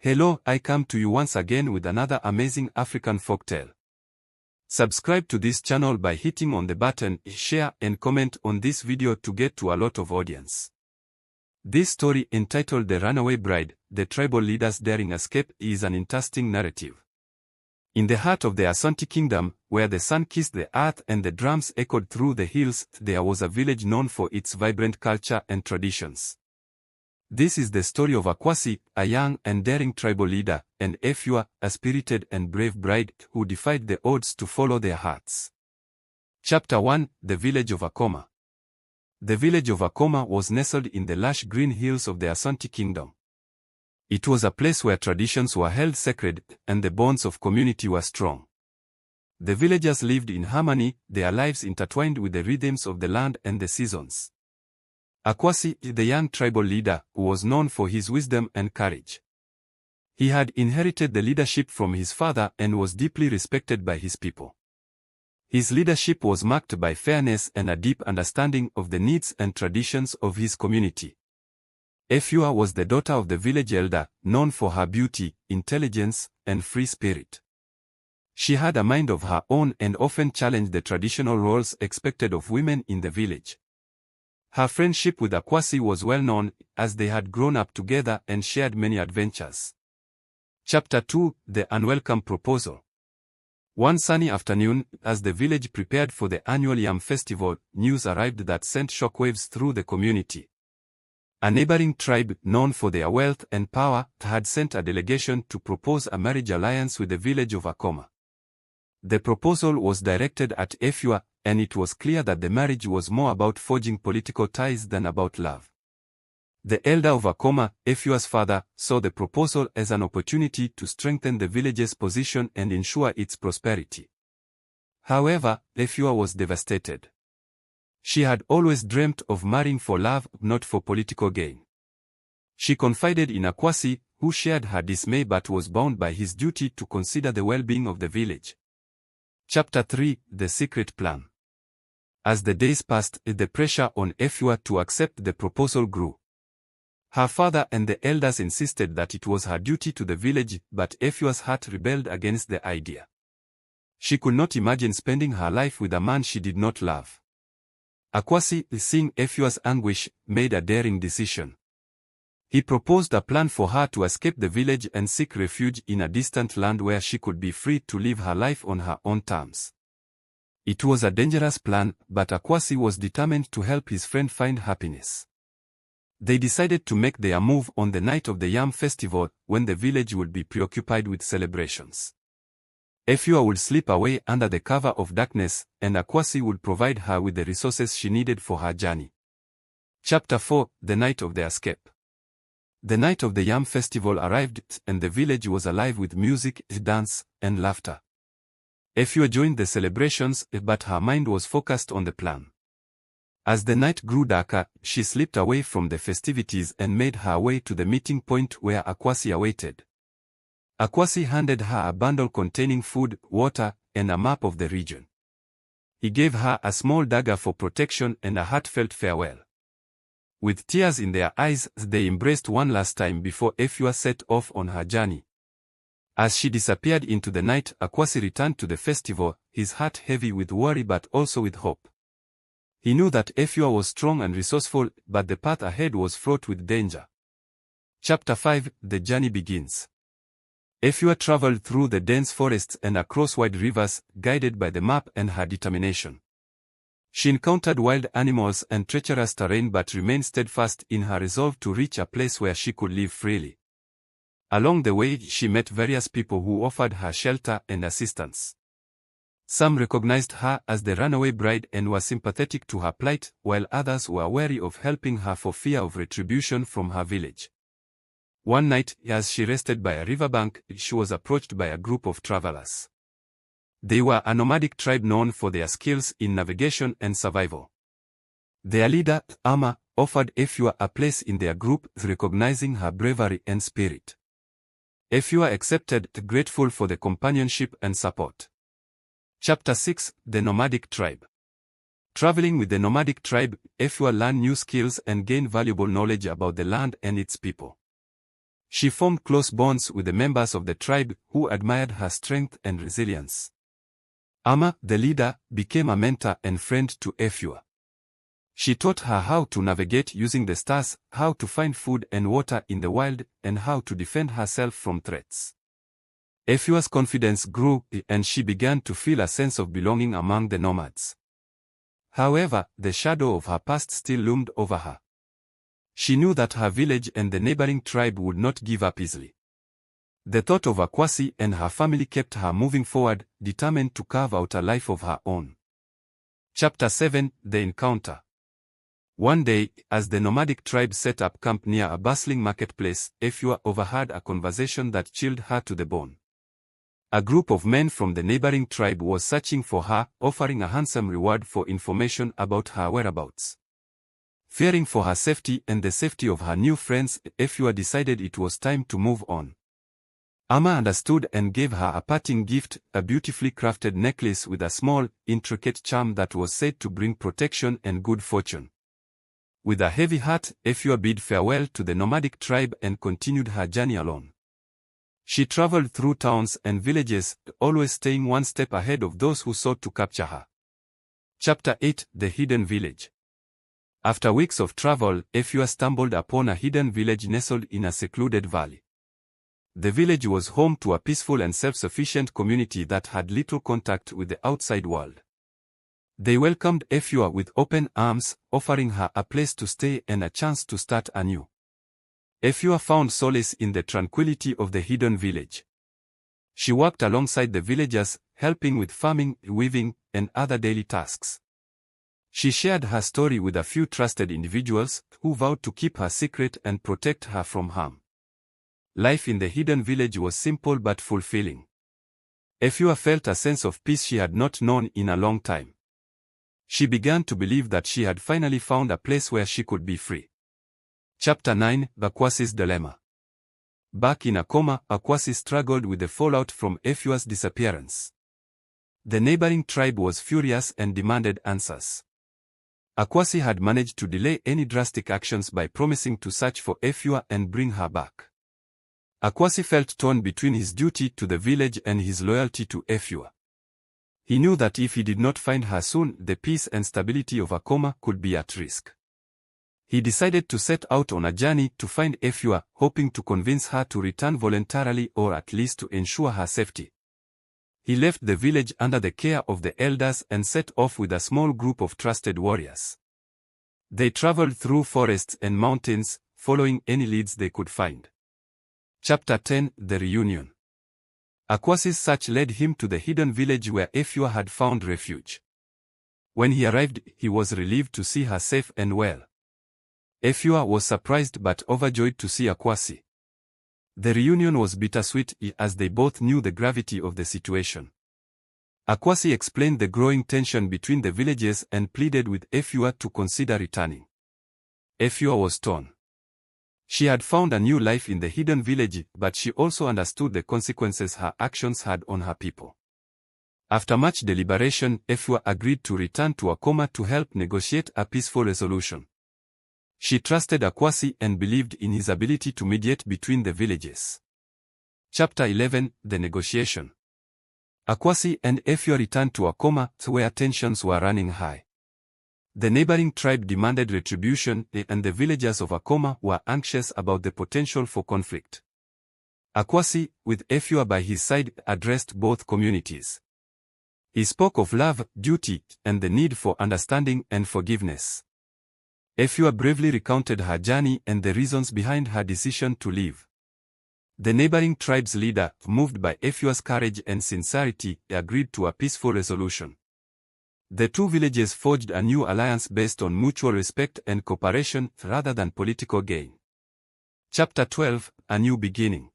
Hello, I come to you once again with another amazing African folktale. Subscribe to this channel by hitting on the button, share and comment on this video to get to a lot of audience. This story, entitled The Runaway Bride, the tribal leader's daring escape, is an interesting narrative. In the heart of the Asante kingdom, where the sun kissed the earth and the drums echoed through the hills, there was a village known for its vibrant culture and traditions. This is the story of Akwasi, a young and daring tribal leader, and Efua, a spirited and brave bride who defied the odds to follow their hearts. Chapter 1: The Village of Akoma. The village of Akoma was nestled in the lush green hills of the Asante kingdom. It was a place where traditions were held sacred and the bonds of community were strong. The villagers lived in harmony, their lives intertwined with the rhythms of the land and the seasons. Akwasi, the young tribal leader, was known for his wisdom and courage. He had inherited the leadership from his father and was deeply respected by his people. His leadership was marked by fairness and a deep understanding of the needs and traditions of his community. Efua was the daughter of the village elder, known for her beauty, intelligence, and free spirit. She had a mind of her own and often challenged the traditional roles expected of women in the village. Her friendship with Akwasi was well known, as they had grown up together and shared many adventures. Chapter 2: The Unwelcome Proposal. One sunny afternoon, as the village prepared for the annual Yam festival, news arrived that sent shockwaves through the community. A neighboring tribe, known for their wealth and power, had sent a delegation to propose a marriage alliance with the village of Akoma. The proposal was directed at Efua, and it was clear that the marriage was more about forging political ties than about love. The elder of Akoma, Efua's father, saw the proposal as an opportunity to strengthen the village's position and ensure its prosperity. However, Efua was devastated. She had always dreamt of marrying for love, not for political gain. She confided in Akwasi, who shared her dismay but was bound by his duty to consider the well-being of the village. Chapter 3: The Secret Plan. As the days passed, the pressure on Efua to accept the proposal grew. Her father and the elders insisted that it was her duty to the village, but Efua's heart rebelled against the idea. She could not imagine spending her life with a man she did not love. Akwasi, seeing Efua's anguish, made a daring decision. He proposed a plan for her to escape the village and seek refuge in a distant land where she could be free to live her life on her own terms. It was a dangerous plan, but Akwasi was determined to help his friend find happiness. They decided to make their move on the night of the Yam festival, when the village would be preoccupied with celebrations. Efua would slip away under the cover of darkness, and Akwasi would provide her with the resources she needed for her journey. Chapter 4: The Night of the Escape. The night of the Yam festival arrived, and the village was alive with music, dance, and laughter. Efua joined the celebrations, but her mind was focused on the plan. As the night grew darker, she slipped away from the festivities and made her way to the meeting point where Akwasi awaited. Akwasi handed her a bundle containing food, water, and a map of the region. He gave her a small dagger for protection and a heartfelt farewell. With tears in their eyes, they embraced one last time before Efua set off on her journey. As she disappeared into the night, Akwasi returned to the festival, his heart heavy with worry but also with hope. He knew that Efua was strong and resourceful, but the path ahead was fraught with danger. Chapter 5: The Journey Begins. Efua traveled through the dense forests and across wide rivers, guided by the map and her determination. She encountered wild animals and treacherous terrain but remained steadfast in her resolve to reach a place where she could live freely. Along the way, she met various people who offered her shelter and assistance. Some recognized her as the runaway bride and were sympathetic to her plight, while others were wary of helping her for fear of retribution from her village. One night, as she rested by a riverbank, she was approached by a group of travelers. They were a nomadic tribe known for their skills in navigation and survival. Their leader, Ama, offered Efua a place in their group, recognizing her bravery and spirit. Efua accepted, grateful for the companionship and support. Chapter 6: The Nomadic Tribe. Traveling with the nomadic tribe, Efua learned new skills and gained valuable knowledge about the land and its people. She formed close bonds with the members of the tribe who admired her strength and resilience. Ama, the leader, became a mentor and friend to Efua. She taught her how to navigate using the stars, how to find food and water in the wild, and how to defend herself from threats. Efua's confidence grew, and she began to feel a sense of belonging among the nomads. However, the shadow of her past still loomed over her. She knew that her village and the neighboring tribe would not give up easily. The thought of Akwasi and her family kept her moving forward, determined to carve out a life of her own. Chapter 7: The Encounter. One day, as the nomadic tribe set up camp near a bustling marketplace, Efua overheard a conversation that chilled her to the bone. A group of men from the neighboring tribe was searching for her, offering a handsome reward for information about her whereabouts. Fearing for her safety and the safety of her new friends, Efua decided it was time to move on. Ama understood and gave her a parting gift, a beautifully crafted necklace with a small, intricate charm that was said to bring protection and good fortune. With a heavy heart, Efua bid farewell to the nomadic tribe and continued her journey alone. She traveled through towns and villages, always staying one step ahead of those who sought to capture her. Chapter 8: The Hidden Village. After weeks of travel, Efua stumbled upon a hidden village nestled in a secluded valley. The village was home to a peaceful and self-sufficient community that had little contact with the outside world. They welcomed Efua with open arms, offering her a place to stay and a chance to start anew. Efua found solace in the tranquility of the hidden village. She worked alongside the villagers, helping with farming, weaving, and other daily tasks. She shared her story with a few trusted individuals, who vowed to keep her secret and protect her from harm. Life in the hidden village was simple but fulfilling. Efua felt a sense of peace she had not known in a long time. She began to believe that she had finally found a place where she could be free. Chapter 9: Akwasi's Dilemma. Back in Akoma, Akwasi struggled with the fallout from Efua's disappearance. The neighboring tribe was furious and demanded answers. Akwasi had managed to delay any drastic actions by promising to search for Efua and bring her back. Akwasi felt torn between his duty to the village and his loyalty to Efua. He knew that if he did not find her soon, the peace and stability of Akoma could be at risk. He decided to set out on a journey to find Efua, hoping to convince her to return voluntarily or at least to ensure her safety. He left the village under the care of the elders and set off with a small group of trusted warriors. They traveled through forests and mountains, following any leads they could find. Chapter 10: The Reunion. Akwasi's search led him to the hidden village where Efua had found refuge. When he arrived, he was relieved to see her safe and well. Efua was surprised but overjoyed to see Akwasi. The reunion was bittersweet, as they both knew the gravity of the situation. Akwasi explained the growing tension between the villages and pleaded with Efua to consider returning. Efua was torn. She had found a new life in the hidden village, but she also understood the consequences her actions had on her people. After much deliberation, Efua agreed to return to Akoma to help negotiate a peaceful resolution. She trusted Akwasi and believed in his ability to mediate between the villages. Chapter 11: The Negotiation. Akwasi and Efua returned to Akoma, where tensions were running high. The neighboring tribe demanded retribution, and the villagers of Akoma were anxious about the potential for conflict. Akwasi, with Efua by his side, addressed both communities. He spoke of love, duty, and the need for understanding and forgiveness. Efua bravely recounted her journey and the reasons behind her decision to leave. The neighboring tribe's leader, moved by Efua's courage and sincerity, agreed to a peaceful resolution. The two villages forged a new alliance based on mutual respect and cooperation rather than political gain. Chapter 12: A New Beginning.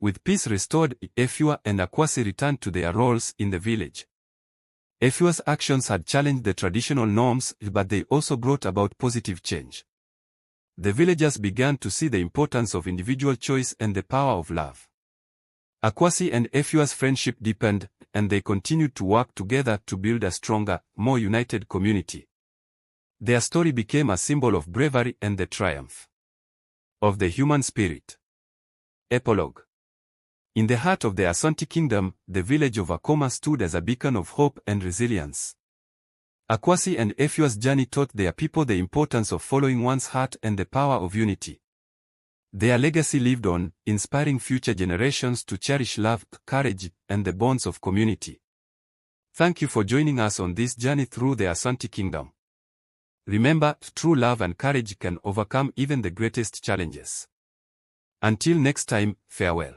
With peace restored, Efua and Akwasi returned to their roles in the village. Efua's actions had challenged the traditional norms, but they also brought about positive change. The villagers began to see the importance of individual choice and the power of love. Akwasi and Efua's friendship deepened, and they continued to work together to build a stronger, more united community. Their story became a symbol of bravery and the triumph of the human spirit. Epilogue. In the heart of the Asante kingdom, the village of Akoma stood as a beacon of hope and resilience. Akwasi and Efua's journey taught their people the importance of following one's heart and the power of unity. Their legacy lived on, inspiring future generations to cherish love, courage, and the bonds of community. Thank you for joining us on this journey through the Asante kingdom. Remember, true love and courage can overcome even the greatest challenges. Until next time, farewell.